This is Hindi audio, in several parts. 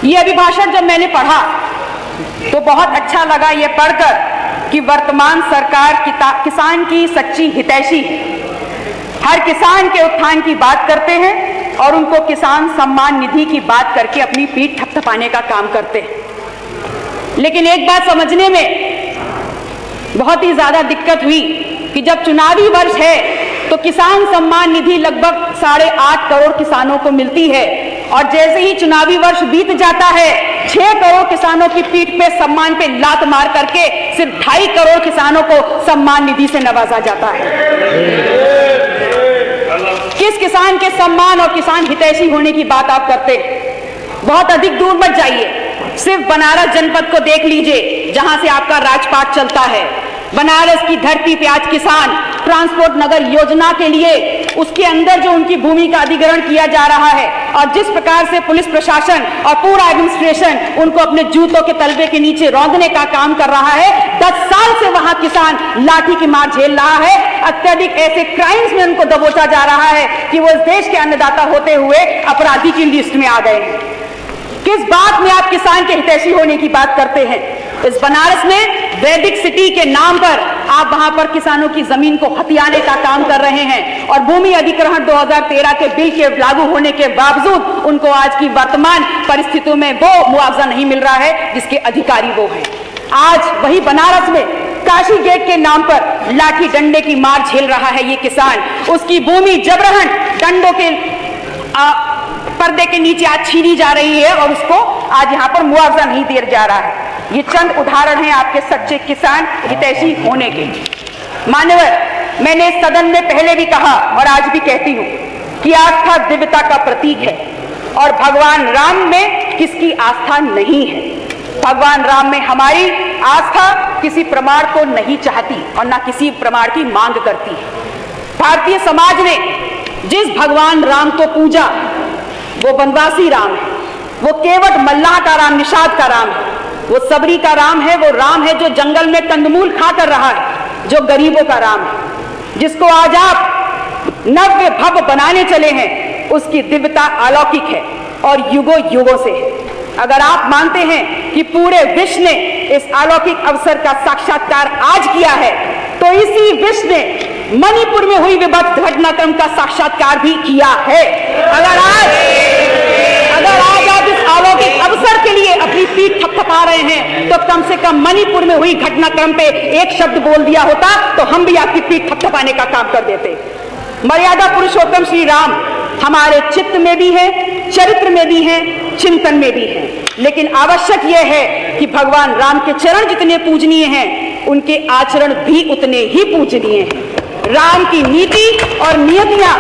ये अभिभाषण जब मैंने पढ़ा तो बहुत अच्छा लगा ये पढ़कर कि वर्तमान सरकार किसान की सच्ची हितैषी है। हर किसान के उत्थान की बात करते हैं और उनको किसान सम्मान निधि की बात करके अपनी पीठ थपथपाने का काम करते हैं। लेकिन एक बात समझने में बहुत ही ज्यादा दिक्कत हुई कि जब चुनावी वर्ष है तो किसान सम्मान निधि लगभग 8.5 करोड़ किसानों को मिलती है और जैसे ही चुनावी वर्ष बीत जाता है 6 करोड़ किसानों की पीठ पे सम्मान पे लात मार करके सिर्फ 2.5 करोड़ किसानों को सम्मान निधि से नवाजा जाता है। किस किसान के सम्मान और किसान हितैषी होने की बात आप करते हैं? बहुत अधिक दूर मत जाइए, सिर्फ बनारस जनपद को देख लीजिए जहां से आपका राजपाट चलता है। बनारस की धरती पे आज किसान ट्रांसपोर्ट नगर योजना के लिए उसके अंदर जो उनकी भूमि का अधिग्रहण किया जा रहा है और जिस प्रकार से पुलिस प्रशासन और पूरा एडमिनिस्ट्रेशन उनको अपने जूतों के तलबे के नीचे रौंदने का काम कर रहा है, 10 साल से वहां किसान लाठी की मार झेल रहा है। अत्यधिक ऐसे क्राइम्स में उनको दबोचा जा रहा है कि वो इस देश के अन्नदाता होते हुए अपराधी की लिस्ट में आ गए हैं। किस बात में आप किसान के हितैषी होने की बात करते हैं? इस बनारस में वैदिक सिटी के नाम पर आप वहां पर किसानों की जमीन को हथियाने का काम कर रहे हैं और भूमि अधिग्रहण 2013 के बिल के लागू होने के बावजूद उनको आज की वर्तमान परिस्थितियों में वो मुआवजा नहीं मिल रहा है जिसके अधिकारी वो हैं। आज वही बनारस में काशी गेट के नाम पर लाठी डंडे की मार झेल रहा है ये किसान। उसकी भूमि जबरन डंडों के पर्दे के नीचे आज छीनी जा रही है और उसको आज यहाँ पर मुआवजा नहीं दिया जा रहा है। ये चंद उदाहरण हैं आपके सच्चे किसान हितैषी होने के। मान्यवर, मैंने सदन में पहले भी कहा और आज भी कहती हूँ कि आस्था दिव्यता का प्रतीक है और भगवान राम में किसकी आस्था नहीं है। भगवान राम में हमारी आस्था किसी प्रमाण को नहीं चाहती और ना किसी प्रमाण की मांग करती है। भारतीय समाज ने जिस भगवान राम को पूजा वो वनवासी राम है, वो केवट मल्लाह का राम, निषाद का राम है, वो सबरी का राम है, वो राम है जो जंगल में कंदमूल खा कर रहा है, जो गरीबों का राम है, जिसको आज आप नव्य भव्य बनाने चले हैं। उसकी दिव्यता अलौकिक है और युगों युगों से है। अगर आप मानते हैं कि पूरे विश्व ने इस अलौकिक अवसर का साक्षात्कार आज किया है तो इसी विश्व ने मणिपुर में हुई विभत्स घटनाक्रम का साक्षात्कार भी किया है। अगर आज आप इस अलौकिक अवसर के लिए अपनी पीठ थपथपा रहे हैं तो कम से कम मणिपुर में हुई घटनाक्रम पे एक शब्द बोल दिया होता तो हम भी आपकी पीठ थपथपाने का काम कर देते। मर्यादा पुरुषोत्तम श्री राम हमारे चित्त में भी है, चरित्र में भी है, चिंतन में भी है, लेकिन आवश्यक यह है कि भगवान राम के चरण जितने पूजनीय हैं उनके आचरण भी उतने ही पूजनीय हैं। राम की नीति और नियतियां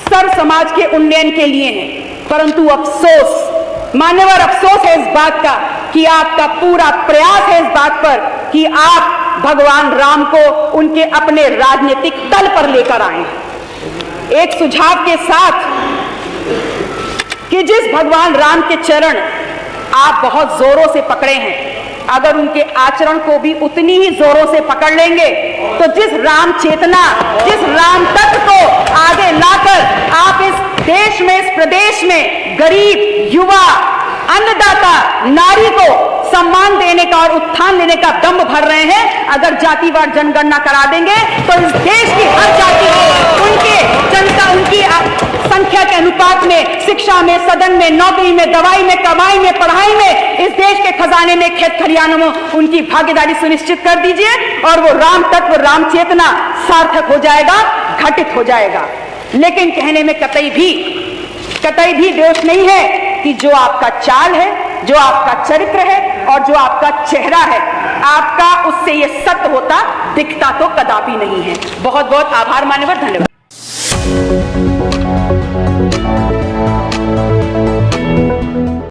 सर्व समाज के उन्नयन के लिए हैं, परंतु अफसोस, मान्यवर अफसोस है इस बात का कि आपका पूरा प्रयास है इस बात पर कि आप भगवान राम को उनके अपने राजनीतिक तल पर लेकर आए। एक सुझाव के साथ कि जिस भगवान राम के चरण आप बहुत जोरों से पकड़े हैं, अगर उनके आचरण को भी उतनी ही जोरों से पकड़ लेंगे तो जिस राम चेतना, जिस राम तत्व को आगे लाकर आप इस देश में, इस प्रदेश में गरीब, युवा, अन्नदाता, नारी को सम्मान देने का और उत्थान देने का दम भर रहे हैं, अगर जातिवार जनगणना करा देंगे तो इस देश की हर जाति को उनके जनता, उनकी संख्या के अनुपात में शिक्षा में, सदन में, नौकरी में, दवाई में, कमाई में, पढ़ाई में, इस देश के खजाने में, खेत खलिहानों में उनकी भागीदारी सुनिश्चित कर दीजिए और वो राम तत्व, राम चेतना सार्थक हो जाएगा, घटित हो जाएगा। लेकिन कहने में कतई भी दोष नहीं है कि जो आपका चाल है, जो आपका चरित्र है और जो आपका चेहरा है, आपका उससे ये सत्य होता दिखता तो कदापि नहीं है। बहुत बहुत आभार मान्यवर, धन्यवाद।